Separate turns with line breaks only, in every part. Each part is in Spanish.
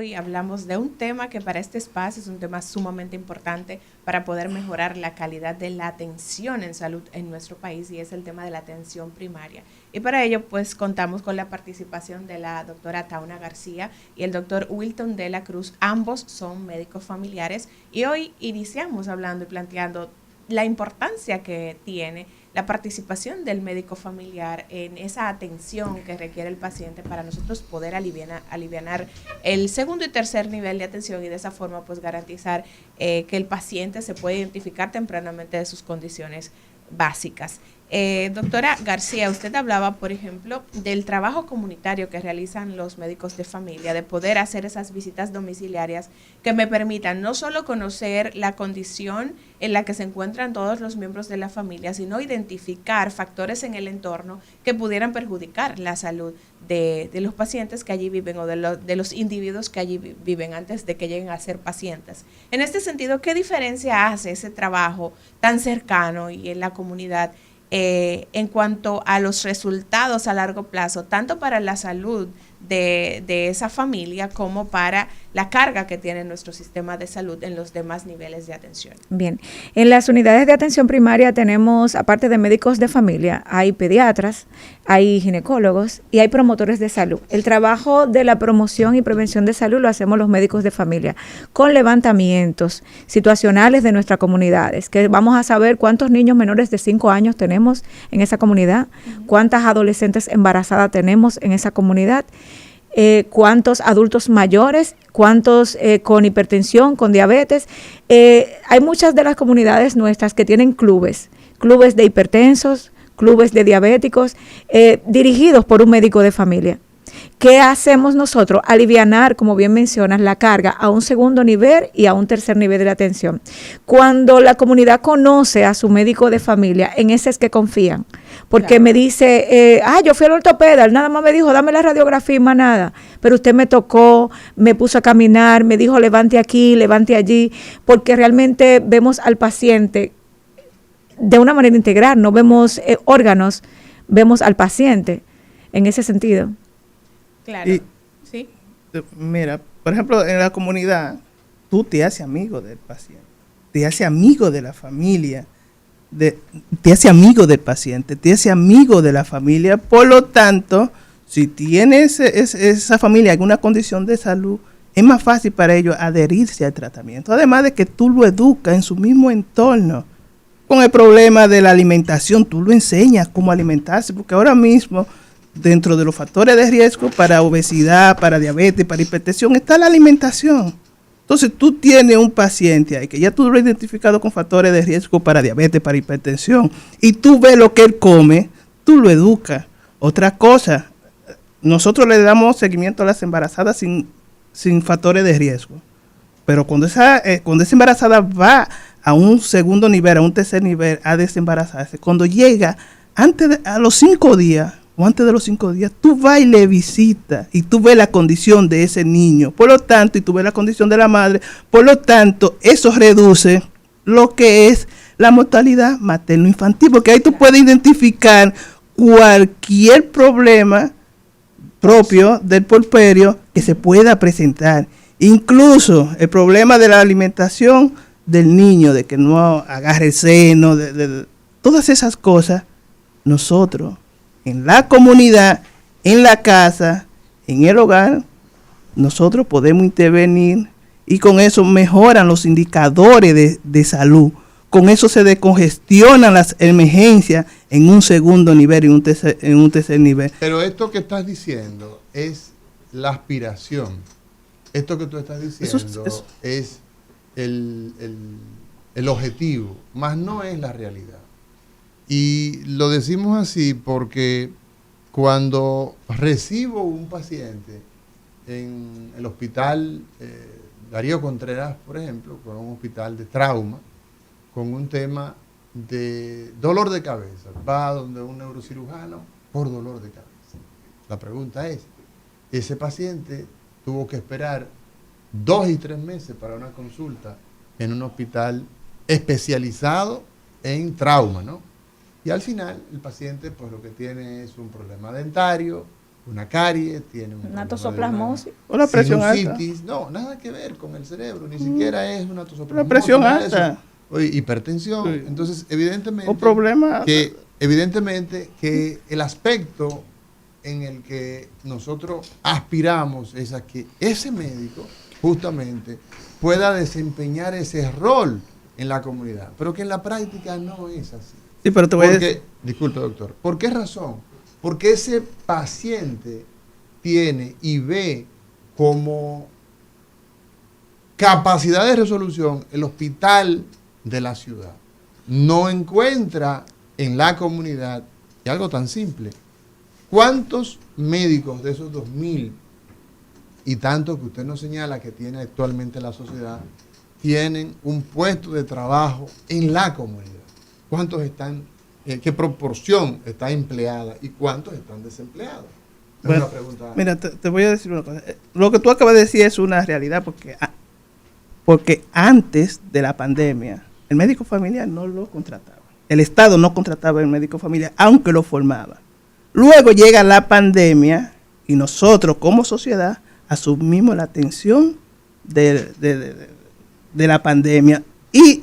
hoy hablamos de un tema que para este espacio es un tema sumamente importante para poder mejorar la calidad de la atención en salud en nuestro país, y es el tema de la atención primaria. Y para ello pues contamos con la participación de la doctora Tauna García y el doctor Wilton de la Cruz. Ambos son médicos familiares y hoy iniciamos hablando y planteando la importancia que tiene la participación del médico familiar en esa atención que requiere el paciente para nosotros poder alivianar el segundo y tercer nivel de atención, y de esa forma pues garantizar que el paciente se puede identificar tempranamente de sus condiciones básicas. Doctora García, usted hablaba, por ejemplo, del trabajo comunitario que realizan los médicos de familia, de poder hacer esas visitas domiciliarias que me permitan no solo conocer la condición en la que se encuentran todos los miembros de la familia, sino identificar factores en el entorno que pudieran perjudicar la salud de los pacientes que allí viven, o de los individuos que allí viven antes de que lleguen a ser pacientes. En este sentido, ¿qué diferencia hace ese trabajo tan cercano y en la comunidad en cuanto a los resultados a largo plazo, tanto para la salud de esa familia como para la carga que tiene nuestro sistema de salud en los demás niveles de atención?
Bien, en las unidades de atención primaria tenemos, aparte de médicos de familia, hay pediatras, hay ginecólogos y hay promotores de salud. El trabajo de la promoción y prevención de salud lo hacemos los médicos de familia, con levantamientos situacionales de nuestras comunidades, que vamos a saber cuántos niños menores de 5 años tenemos en esa comunidad, cuántas adolescentes embarazadas tenemos en esa comunidad, cuántos adultos mayores, cuántos con hipertensión, con diabetes. Hay muchas de las comunidades nuestras que tienen clubes de hipertensos, clubes de diabéticos, dirigidos por un médico de familia. ¿Qué hacemos nosotros? Alivianar, como bien mencionas, la carga a un segundo nivel y a un tercer nivel de la atención. Cuando la comunidad conoce a su médico de familia, en ese es que confían. Porque claro, me dice, yo fui al ortopeda, él nada más me dijo, dame la radiografía y más nada. Pero usted me tocó, me puso a caminar, me dijo, levante aquí, levante allí. Porque realmente vemos al paciente de una manera integral, no vemos órganos, vemos al paciente en ese sentido.
Claro,
y,
sí.
Mira, por ejemplo, en la comunidad, tú te haces amigo del paciente, te haces amigo de la familia, te haces amigo del paciente, te haces amigo de la familia. Por lo tanto, si tienes esa familia alguna condición de salud, es más fácil para ellos adherirse al tratamiento. Además de que tú lo educas en su mismo entorno. Con el problema de la alimentación, tú lo enseñas cómo alimentarse, porque ahora mismo, dentro de los factores de riesgo para obesidad, para diabetes, para hipertensión, está la alimentación. Entonces, tú tienes un paciente ahí que ya tú lo has identificado con factores de riesgo para diabetes, para hipertensión, y tú ves lo que él come, tú lo educas. Otra cosa, nosotros le damos seguimiento a las embarazadas sin factores de riesgo. Pero cuando esa embarazada va a un segundo nivel, a un tercer nivel, a desembarazarse, cuando llega a los 5 días, o antes de los 5 días, tú vas y le visitas y tú ves la condición de ese niño, por lo tanto, y tú ves la condición de la madre, por lo tanto, eso reduce lo que es la mortalidad materno-infantil, porque ahí tú puedes identificar cualquier problema propio del puerperio que se pueda presentar, incluso el problema de la alimentación del niño, de que no agarre el seno, de todas esas cosas. Nosotros en la comunidad, en la casa, en el hogar, nosotros podemos intervenir y con eso mejoran los indicadores de salud. Con eso se descongestionan las emergencias en un segundo nivel y en un tercer nivel.
Pero esto que estás diciendo es la aspiración. Esto que tú estás diciendo eso. Es el objetivo, más no es la realidad. Y lo decimos así porque cuando recibo un paciente en el hospital Darío Contreras, por ejemplo, con un hospital de trauma, con un tema de dolor de cabeza, va donde un neurocirujano por dolor de cabeza. La pregunta es, ese paciente tuvo que esperar 2 y 3 meses para una consulta en un hospital especializado en trauma, ¿no? Y al final el paciente pues lo que tiene es un problema dentario, una carie, tiene
una tosoplasmosis.
O la presión alta.
No, nada que ver con el cerebro, ni siquiera es una tosoplasmosis.
La presión alta.
O hipertensión.
Sí.
Entonces, evidentemente,
O problemas.
Evidentemente que el aspecto en el que nosotros aspiramos es a que ese médico justamente pueda desempeñar ese rol en la comunidad, pero que en la práctica no es así.
Sí, pero te voy a decir.
Disculpe, doctor, ¿por qué razón? Porque ese paciente tiene y ve como capacidad de resolución el hospital de la ciudad. No encuentra en la comunidad, y algo tan simple, ¿cuántos médicos de esos 2.000 y tantos que usted nos señala que tiene actualmente la sociedad tienen un puesto de trabajo en la comunidad? ¿Cuántos están, qué proporción está empleada y cuántos están desempleados?
Bueno,
una pregunta.
Mira, te voy a decir una cosa. Lo que tú acabas de decir es una realidad porque antes de la pandemia el médico familiar no lo contrataba. El Estado no contrataba el médico familiar, aunque lo formaba. Luego llega la pandemia y nosotros como sociedad asumimos la atención de la pandemia y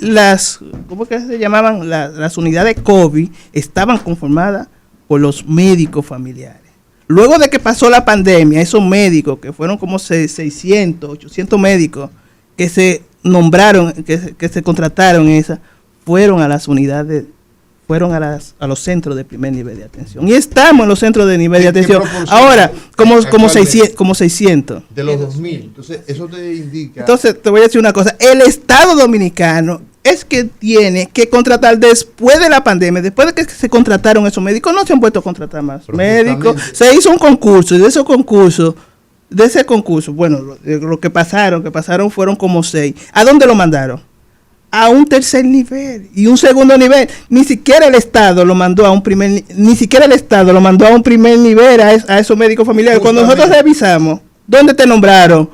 ¿cómo que se llamaban? Las unidades COVID estaban conformadas por los médicos familiares. Luego de que pasó la pandemia, esos médicos, que fueron como 600, 800 médicos que se nombraron, que se contrataron, fueron a las unidades, fueron a los centros de primer nivel de atención. Y estamos en los centros de nivel de atención. Ahora, como 600.
De los 2.000. Entonces, eso te indica...
Entonces, te voy a decir una cosa. El Estado Dominicano es que tiene que contratar después de la pandemia, después de que se contrataron esos médicos, no se han puesto a contratar más médicos. Se hizo un concurso, y de ese concurso, bueno, lo que pasaron fueron como 6. ¿A dónde lo mandaron? A un tercer nivel y un segundo nivel. Ni siquiera el Estado lo mandó a un primer nivel a esos médicos familiares. Cuando nosotros revisamos, ¿dónde te nombraron?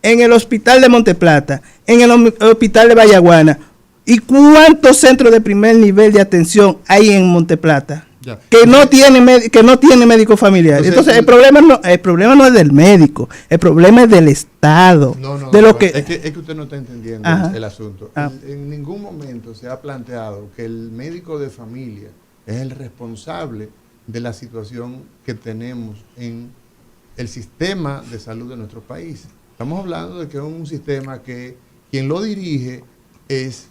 En el hospital de Monteplata, en el hospital de Vallaguana. ¿Y cuántos centros de primer nivel de atención hay en Monteplata?
Ya.
Que no tiene médico familiar. Entonces el problema no es del médico, el problema es del Estado.
Es que usted no está entendiendo el asunto. En ningún momento se ha planteado que el médico de familia es el responsable de la situación que tenemos en el sistema de salud de nuestro país. Estamos hablando de que es un sistema que quien lo dirige es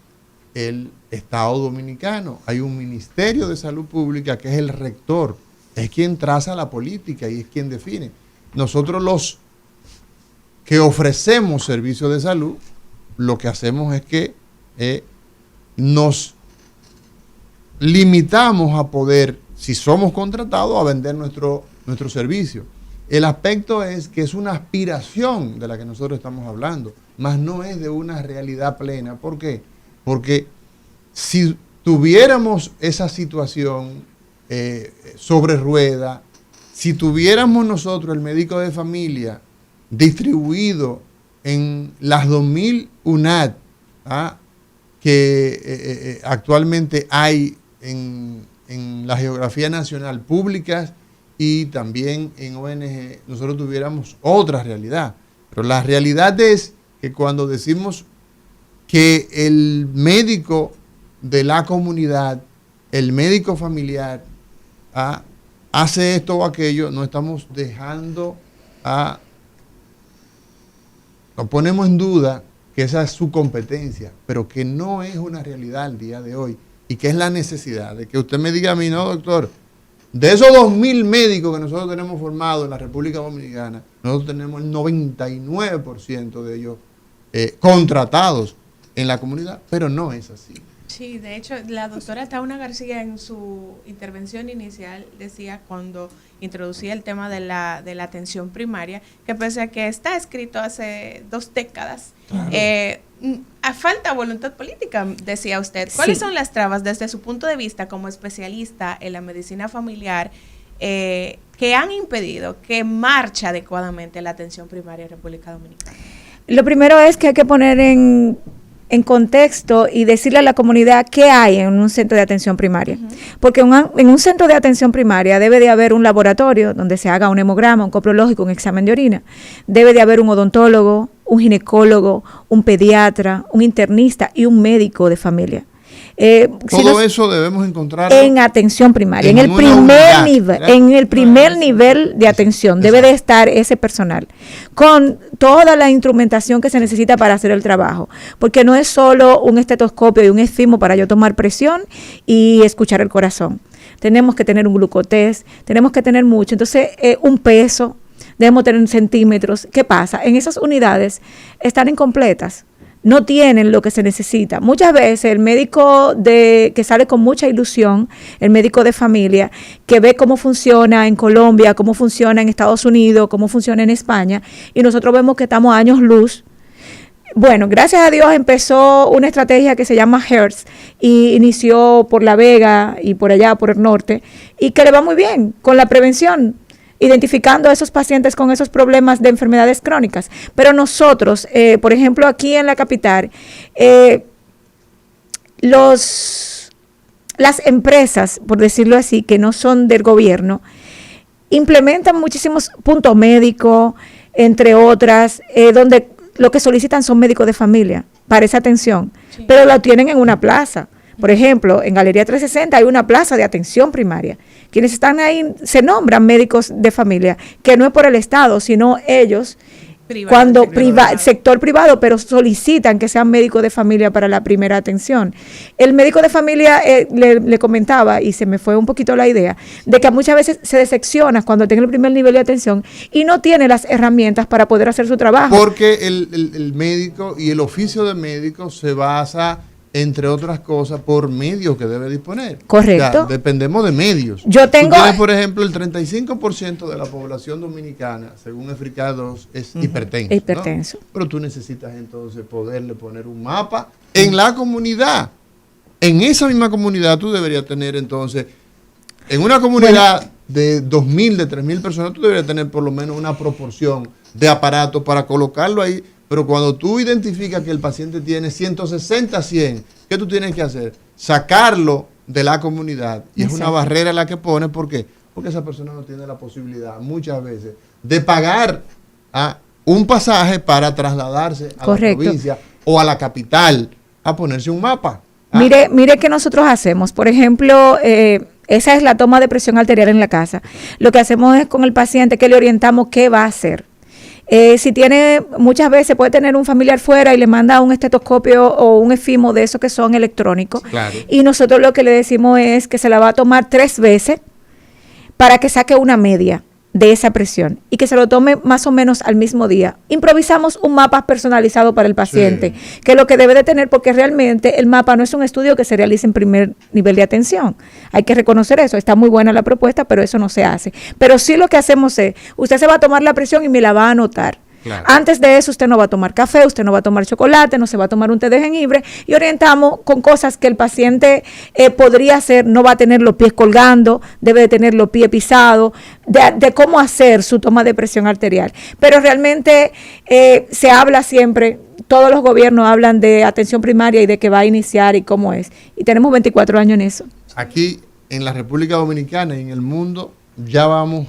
el Estado Dominicano. Hay un Ministerio de Salud Pública que es el rector, es quien traza la política y es quien define. Nosotros los que ofrecemos servicios de salud, lo que hacemos es que nos limitamos a poder, si somos contratados, a vender nuestro servicio. El aspecto es que es una aspiración de la que nosotros estamos hablando, mas no es de una realidad plena. ¿Por qué? Porque si tuviéramos esa situación sobre rueda, si tuviéramos nosotros el médico de familia distribuido en las 2.000 UNAD que actualmente hay en la geografía nacional públicas y también en ONG, nosotros tuviéramos otra realidad. Pero la realidad es que cuando decimos que el médico de la comunidad, el médico familiar, hace esto o aquello, no estamos dejando no ponemos en duda que esa es su competencia, pero que no es una realidad al día de hoy y que es la necesidad de que usted me diga a mí, no, doctor, de esos 2.000 médicos que nosotros tenemos formados en la República Dominicana, nosotros tenemos el 99% de ellos contratados en la comunidad, pero no es así.
Sí, de hecho, la doctora Tauna García en su intervención inicial decía, cuando introducía el tema de la atención primaria, que pese a que está escrito hace 2 décadas, claro, a falta voluntad política, decía usted. ¿Cuáles son las trabas desde su punto de vista como especialista en la medicina familiar que han impedido que marche adecuadamente la atención primaria en República Dominicana?
Lo primero es que hay que poner en en contexto y decirle a la comunidad qué hay en un centro de atención primaria. Porque en un centro de atención primaria debe de haber un laboratorio donde se haga un hemograma, un coprológico, un examen de orina. Debe de haber un odontólogo, un ginecólogo, un pediatra, un internista y un médico de familia.
Todo eso debemos encontrar
en atención primaria, en el primer nivel, en el primer nivel de atención debe de estar ese personal con toda la instrumentación que se necesita para hacer el trabajo, porque no es solo un estetoscopio y un esfimo para yo tomar presión y escuchar el corazón. Tenemos que tener un glucotest, tenemos que tener mucho, entonces un peso, debemos tener centímetros. ¿Qué pasa? En esas unidades están incompletas. No tienen lo que se necesita. Muchas veces el médico que sale con mucha ilusión, el médico de familia, que ve cómo funciona en Colombia, cómo funciona en Estados Unidos, cómo funciona en España, y nosotros vemos que estamos a años luz. Bueno, gracias a Dios empezó una estrategia que se llama HERTS y inició por La Vega y por allá, por el norte, y que le va muy bien con la prevención, identificando a esos pacientes con esos problemas de enfermedades crónicas. Pero nosotros, por ejemplo, aquí en la capital, las empresas, por decirlo así, que no son del gobierno, implementan muchísimos puntos médicos, entre otras, donde lo que solicitan son médicos de familia para esa atención, pero lo tienen en una plaza. Por ejemplo, en Galería 360 hay una plaza de atención primaria. Quienes están ahí se nombran médicos de familia, que no es por el Estado, sino ellos, sector privado, pero solicitan que sean médicos de familia para la primera atención. El médico de familia le comentaba, y se me fue un poquito la idea, de que muchas veces se decepciona cuando tiene el primer nivel de atención y no tiene las herramientas para poder hacer su trabajo.
Porque el médico y el oficio de médico se basa, entre otras cosas, por medios que debe disponer.
Correcto.
O sea, dependemos de medios.
Yo tengo...
Tú tienes, por ejemplo, el 35% de la población dominicana, según Africa 2, es hipertenso. ¿No? Pero tú necesitas entonces poderle poner un mapa en la comunidad. En esa misma comunidad tú deberías tener entonces, en una comunidad de 2.000, de 3.000 personas, tú deberías tener por lo menos una proporción de aparatos para colocarlo ahí. Pero cuando tú identificas que el paciente tiene 160, 100, ¿qué tú tienes que hacer? Sacarlo de la comunidad. Y es una barrera la que pone. ¿Por qué? Porque esa persona no tiene la posibilidad muchas veces de pagar un pasaje para trasladarse a la provincia o a la capital a ponerse un mapa.
Mire qué nosotros hacemos. Por ejemplo, esa es la toma de presión arterial en la casa. Lo que hacemos es con el paciente que le orientamos qué va a hacer. Si tiene, muchas veces puede tener un familiar fuera y le manda un estetoscopio o un esfimo de esos que son electrónicos. Claro. Y nosotros lo que le decimos es que se la va a tomar 3 veces para que saque una media de esa presión y que se lo tome más o menos al mismo día. Improvisamos un mapa personalizado para el paciente, que es lo que debe de tener, porque realmente el mapa no es un estudio que se realice en primer nivel de atención. Hay que reconocer eso. Está muy buena la propuesta, pero eso no se hace. Pero sí lo que hacemos es, usted se va a tomar la presión y me la va a anotar. Claro. Antes de eso usted no va a tomar café, usted no va a tomar chocolate, no se va a tomar un té de jengibre, y orientamos con cosas que el paciente podría hacer. No va a tener los pies colgando, debe de tener los pies pisados, de cómo hacer su toma de presión arterial. Pero realmente se habla siempre, todos los gobiernos hablan de atención primaria y de que va a iniciar y cómo es. Y tenemos 24 años en eso.
Aquí en la República Dominicana y en el mundo ya vamos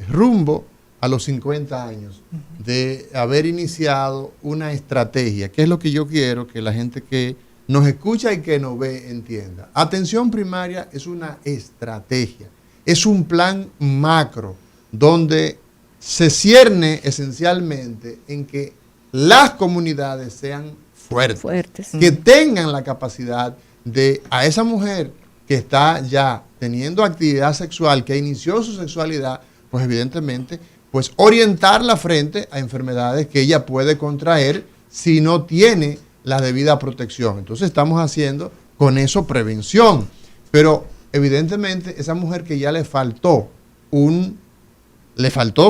rumbo a los 50 años de haber iniciado una estrategia, que es lo que yo quiero que la gente que nos escucha y que nos ve entienda. Atención primaria es una estrategia, es un plan macro donde se cierne esencialmente en que las comunidades sean fuertes. Que tengan la capacidad de, a esa mujer que está ya teniendo actividad sexual, que inició su sexualidad, pues evidentemente, pues orientarla frente a enfermedades que ella puede contraer si no tiene la debida protección. Entonces estamos haciendo con eso prevención. Pero evidentemente esa mujer que ya le faltó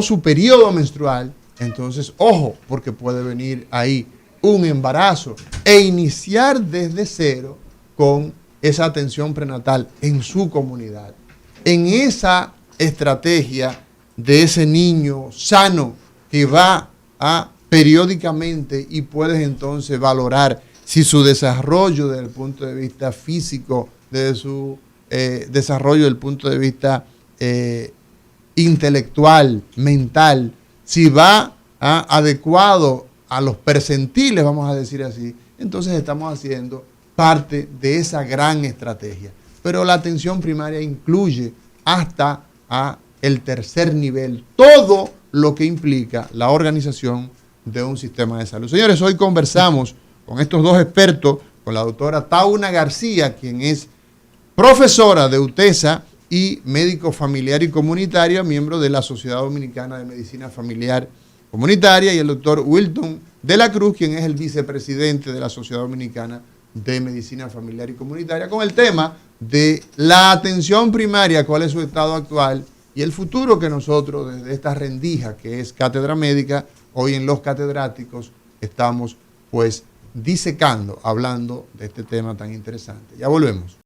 su periodo menstrual, entonces ojo, porque puede venir ahí un embarazo e iniciar desde cero con esa atención prenatal en su comunidad. En esa estrategia de ese niño sano que va a periódicamente y puedes entonces valorar si su desarrollo desde el punto de vista físico, desde su desarrollo desde el punto de vista intelectual, mental, si va adecuado a los percentiles, vamos a decir así, entonces estamos haciendo parte de esa gran estrategia. Pero la atención primaria incluye hasta el tercer nivel, todo lo que implica la organización de un sistema de salud. Señores, hoy conversamos con estos dos expertos, con la doctora Tauna García, quien es profesora de UTESA y médico familiar y comunitario, miembro de la Sociedad Dominicana de Medicina Familiar Comunitaria, y el doctor Wilton de la Cruz, quien es el vicepresidente de la Sociedad Dominicana de Medicina Familiar y Comunitaria, con el tema de la atención primaria, cuál es su estado actual y el futuro que nosotros desde esta rendija que es Cátedra Médica, hoy en Los Catedráticos, estamos pues disecando, hablando de este tema tan interesante. Ya volvemos.